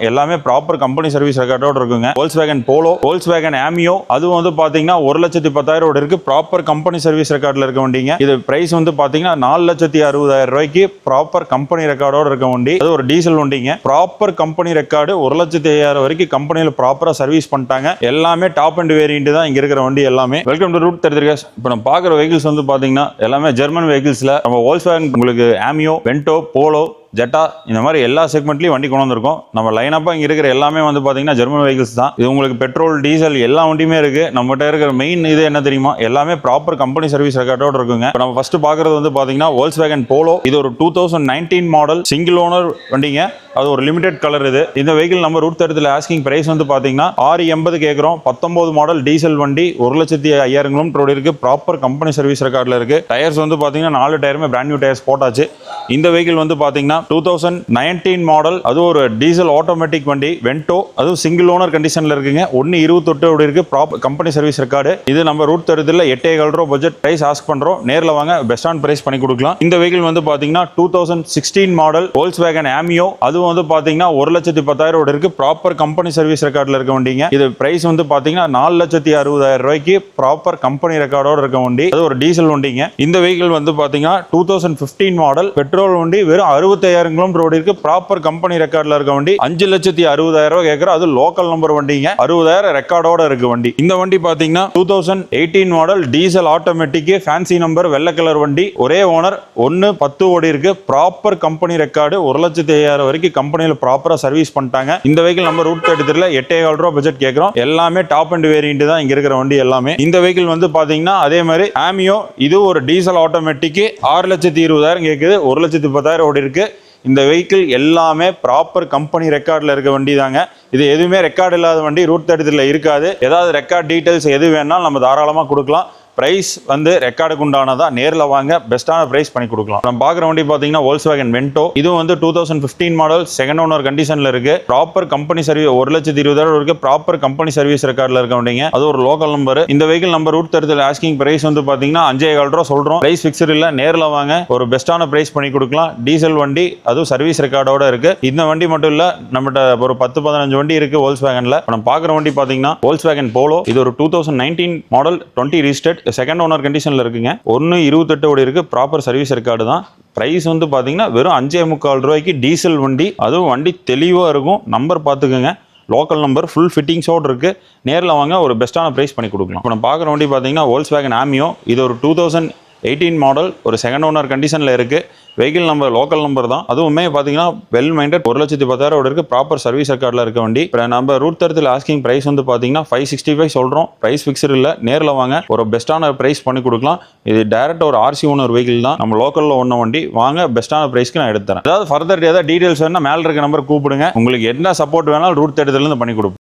எல்லாமே proper company service ரெக்கார்டோட இருக்குங்க. Volkswagen Polo, Volkswagen Amio அதுவும் வந்து பாத்தீங்கன்னா 1,10,000 இருக்கு. ப்ராப்பர் கம்பெனி சர்வீஸ் ரெக்கார்ட்ல இருக்க வண்டிங்க. இது பிரைஸ் வந்து பாத்தீங்கன்னா 4,60,000 ரூபாய்க்கு ப்ராப்பர் கம்பெனி ரெக்கார்டோட இருக்க வண்டி. அது ஒரு டீசல் வண்டிங்க. ப்ராப்பர் கம்பெனி ரெக்கார்டு 1,05,000 வரைக்கும் கம்பெனில ப்ராப்பரா சர்வீஸ் பண்ணிட்டாங்க. எல்லாமே டாப் அண்ட் வேரியன்ட் தான் இங்க இருக்கிற வண்டி எல்லாமே. Welcome to route 33 guys. இப்போ நம்ம பாக்குற வெஹிக்கிள்ஸ் வந்து பாத்தீங்கன்னா எல்லாமே ஜெர்மன் வெஹிக்கிள்ஸ்ல நம்ம Volkswagen உங்களுக்கு Amio, Vento, Polo, ஜெட்டா இந்த மாதிரி எல்லா செக்மெண்ட்லயும் வண்டி கொண்டு வந்திருக்கோம். நம்ம லைனப்பா இங்க இருக்கிற எல்லாமே வந்து பாத்தீங்கன்னா ஜெர்மன் வெஹிக்கிள்ஸ் தான். இது உங்களுக்கு பெட்ரோல், டீசல் எல்லா வண்டியுமே இருக்கு. நம்மகிட்ட இருக்கிற மெயின் இது என்ன தெரியுமா, எல்லாமே ப்ராப்பர் கம்பெனி சர்வீஸ் ரெக்கார்டோட இருக்குங்க. நம்ம ஃபர்ஸ்ட் பாக்குறது வந்து பாத்தீங்கன்னா Volkswagen Polo. இது ஒரு 2019 மாடல் சிங்கிள் ஓனர் வண்டிங்க. அது ஒரு லிமிடெட் கலர். இந்த வெஹிக்கிள் நம்ம ரூட் 30 ஆஸ்கிங் பிரைஸ் வந்து பாத்தீங்கன்னா 680 கேக்குறோம். 19 மாடல் டீசல் வண்டி 1,05,000 கிலோமீட்டர் இருக்கு. ப்ராப்பர் கம்பெனி சர்வீஸ் ரெக்கார்ட்ல இருக்கு. டயர்ஸ் வந்து பாத்தீங்கன்னா 4 டயருமே பிராண்ட் நியூ டயர்ஸ் போட்டாச்சு. இந்த வெஹிக்கிள் வந்து பாத்தீங்கன்னா 2019 மாடல், அது ஒரு டீசல் ஆட்டோமேட்டிக் வண்டி வென்டோ, அது சிங்கிள் ஓனர் கண்டிஷன்ல இருக்குங்க. 1,28 இருக்கு. Proper company service record. இது நம்ம ரூட் 30 8,700 ரூபாய் பட்ஜெட் பிரைஸ் ஆஸ்க் பண்றோம். நேர்ல வாங்க, பெஸ்ட் ஆன் பிரைஸ் பண்ணி கொடுக்கலாம். இந்த வெஹிக்கிள் வந்து பாத்தீங்கன்னா 2016 மாடல் Volkswagen Amio, அது வந்து பாத்தீங்கன்னா 1,10,000 இருக்கு. ப்ராப்பர் கம்பெனி சர்வீஸ் ரெக்கார்ட்ல இருக்க வண்டிங்க. இது பிரைஸ் வந்து பாத்தீங்கன்னா 4,60,000 ரூபாய்க்கு ப்ராப்பர் கம்பெனி ரெக்கார்டோட இருக்க வண்டி. அது ஒரு டீசல் வண்டிங்க. இந்த வெஹிக்கிள் வந்து பாத்தீங்கன்னா 2015 மாடல் பெட்ரோல் வண்டி, வெறும் 65,000 கிலோமீட்டர் இருக்கு. ப்ராப்பர் கம்பெனி ரெக்கார்ட்ல இருக்க வண்டி. 5,60,000 ரூபாய் கேட்கிற, அது லோக்கல் நம்பர் வண்டிங்க. 60,000 ரெக்கார்டோட இருக்கு வண்டி. இந்த வண்டி பாத்தீங்கன்னா 2018 model diesel automatic fancy number வெள்ளை கலர் வண்டி. ஒரே ஓனர், 1,10 ஓடி இருக்கு. Proper company record. 1,05,000 வரைக்கும் கம்பெனில ப்ராப்பரா சர்வீஸ் பண்ணிட்டாங்க. இந்த வெஹிக்கிள் நம்ம ரூட் 33 8,700 ரூபாய் பட்ஜெட் கேட்கிறோம். எல்லாமே டாப் அண்ட் வேரியன்ட் தான் இங்க இருக்கிற வண்டி எல்லாமே. இந்த வெஹிக்கிள் வந்து பாத்தீங்கன்னா அதே மாதிரி Amio, இது ஒரு டீசல் ஆட்டோமேட்டிக் 6,20,000 கேக்குது. 1,10,000 ஓடி இருக்கு. இந்த வெஹிக்கிள் எல்லாமே ப்ராப்பர் கம்பெனி ரெக்கார்ட்ல இருக்க வண்டி தாங்க. இது எதுவுமே ரெக்கார்ட் இல்லாத வண்டி ரூட் 33 இருக்காது. ஏதாவது ரெக்கார்ட் டீடைல்ஸ் எது வேணாலும் நம்ம தாராளமா கொடுக்கலாம். பிரைஸ் வந்து ரெக்கார்டுக்கு உண்டானதா. நேர்ல வாங்க, பெஸ்டான பிரைஸ் பண்ணி கொடுக்கலாம். நம்ம பாக்குற வண்டி பாத்தீங்கன்னா Volkswagen Vento. இது வந்து 2015 மாடல் செகண்ட் ஓனர் கண்டிஷன்ல இருக்கு. ப்ராப்பர் கம்பெனி சர்வீஸ் 1,20,000 இருக்கு. ப்ராப்பர் கம்பெனி சர்வீஸ் ரெக்கார்ட்ல இருக்க வண்டிங்க. அது ஒரு லோக்கல் நம்பர். இந்த வெஹிக்கிள் நம்ம ரூட் 30 ஆஸ்கிங் பிரைஸ் வந்து பாத்தீங்கன்னா 5,700 ரூபாய் சொல்றோம். பிரைஸ் ஃபிக்ஸ்ட் இல்ல. நேர்ல வாங்க, ஒரு பெஸ்டான பிரைஸ் பண்ணி கொடுக்கலாம். டீசல் வண்டி, அதுவும் சர்வீஸ் ரெக்கார்டோட இருக்கு. இந்த வண்டி மட்டும் இல்ல, நம்மகிட்ட ஒரு 10-15 வண்டி இருக்கு Volkswagenல. நம்ம பாக்குற வண்டி பாத்தீங்கன்னா Volkswagen Polo. இது ஒரு 2019 மாடல் 20 ரிஜிஸ்டர்ட் செகண்ட் ஓனர் கண்டிஷன்ல இருக்குங்க. 1,28 ஓடி இருக்கு. ப்ராப்பர் சர்வீஸ் ரெக்கார்டு தான். பிரைஸ் வந்து பாத்தீங்கன்னா வெறும் 5,300 ரூபாய்க்கு டீசல் வண்டி. அதுவும் வண்டி தெளிவா இருக்கும். நம்பர் பாத்துக்கோங்க, லோக்கல் நம்பர், ஃபுல் ஃபிட்டிங்ஸோடு இருக்கு. நேரில் வாங்க, ஒரு பெஸ்ட்டான ப்ரைஸ் பண்ணி கொடுக்கலாம். இப்போ நம்ம பார்க்குற வண்டி பார்த்தீங்கன்னா Volkswagen Amio. இது ஒரு 2018 மாடல், ஒரு செகண்ட் ஓனர் கண்டிஷனில் இருக்கு. வெஹிக்கிள் நம்பர் லோக்கல் நம்பர் தான். அதுவுமே பார்த்தீங்கன்னா வெல் மைண்டட் 1,10,000 இருக்கு. ப்ராப்பர் சர்வீஸ் ரெக்கார்டில் இருக்க வண்டி. இப்போ நம்ம ரூட் 30 ஆஸ்கிங் பிரைஸ் வந்து பார்த்தீங்கன்னா 565 சொல்கிறோம். பிரைஸ் ஃபிக்ஸ்டு இல்லை. நேரில் வாங்க, ஒரு பெஸ்ட்டான பிரைஸ் பண்ணி கொடுக்கலாம். இது டைரக்ட் ஒரு RC ஓனர் வெஹிக்கிள் தான். நம்ம லோக்கலில் ஒன்று வண்டி. வாங்க, பெஸ்ட்டான பிரைஸ்க்கு நான் எடுத்துறேன். ஏதாவது ஃபர்தர் ஏதாவது டீடைல்ஸ் வேணா மேலே இருக்க நம்பர் கூப்பிடுங்க. உங்களுக்கு என்ன சப்போர்ட் வேணாலும் ரூட் 30 பண்ணி கொடுப்போம்.